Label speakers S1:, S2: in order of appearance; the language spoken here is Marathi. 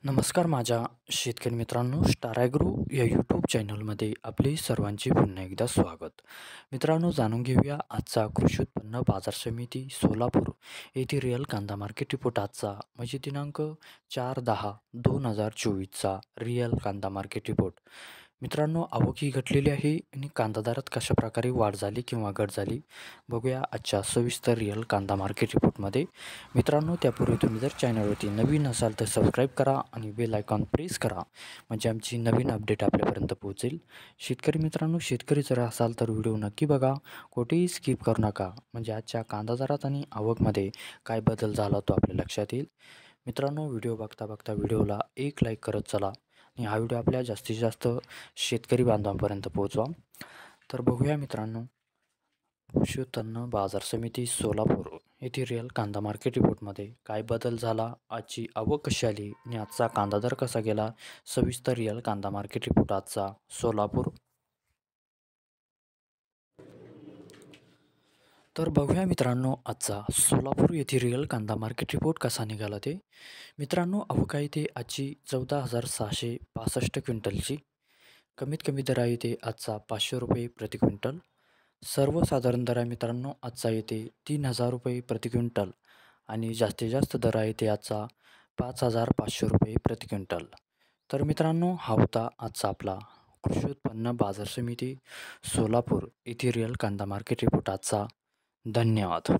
S1: नमस्कार माझ्या शेतकरी मित्रांनो, स्टार ॲग्रो या यूट्यूब चॅनलमध्ये आपले सर्वांचे पुन्हा एकदा स्वागत. मित्रांनो, जाणून घेऊया आजचा कृषी उत्पन्न बाजार समिती सोलापूर येथे रिअल कांदा मार्केट रिपोर्ट आजचा म्हणजे दिनांक 4/10/2024चा रिअल कांदा मार्केट रिपोर्ट. मित्रांनो, आवक ही घटलेली आहे आणि कांदा दरात कशाप्रकारे वाढ झाली किंवा घट झाली बघूया आजच्या सविस्तर रिअल कांदा मार्केट रिपोर्टमध्ये. मित्रांनो, त्यापूर्वी तुम्ही जर चॅनलवरती नवीन असाल तर सबस्क्राईब करा आणि बेल आयकॉन प्रेस करा म्हणजे आमची नवीन अपडेट आपल्यापर्यंत पोहोचेल. शेतकरी मित्रांनो, शेतकरी जर असाल तर व्हिडिओ नक्की बघा, कुठेही स्किप करू नका म्हणजे आजच्या कांदा दरात आणि आवकमध्ये काय बदल झाला तो आपल्या लक्षात येईल. मित्रांनो, व्हिडिओ बघता बघता व्हिडिओला एक लाईक करत चला आणि हा व्हिडिओ आपल्या जास्तीत जास्त शेतकरी बांधवांपर्यंत पोहोचवा. तर बघूया मित्रांनो, कृषी उत्पन्न बाजार समिती सोलापूर येथे रिअल कांदा मार्केट रिपोर्टमध्ये काय बदल झाला, आजची आवक कशी आली आणि आजचा कांदा दर कसा गेला, सविस्तर रिअल कांदा मार्केट रिपोर्ट आजचा सोलापूर. तर बघूया मित्रांनो, आजचा सोलापूर येथे रिअल कांदा मार्केट रिपोर्ट कसा निघाला ते. मित्रांनो, आवक आहे ते आजची 14,665 क्विंटलची. कमीत कमी दर आहे ते आजचा 500 रुपये प्रति क्विंटल. सर्वसाधारण दर आहे मित्रांनो आजचा येते 3,000 रुपये प्रति क्विंटल आणि जास्तीत जास्त दर आहे ते आजचा 5,500 रुपये प्रति क्विंटल. तर मित्रांनो, हा होता आजचा आपला कृषी उत्पन्न बाजार समिती सोलापूर येथे रिअल कांदा मार्केट रिपोर्ट आजचा. धन्यवाद.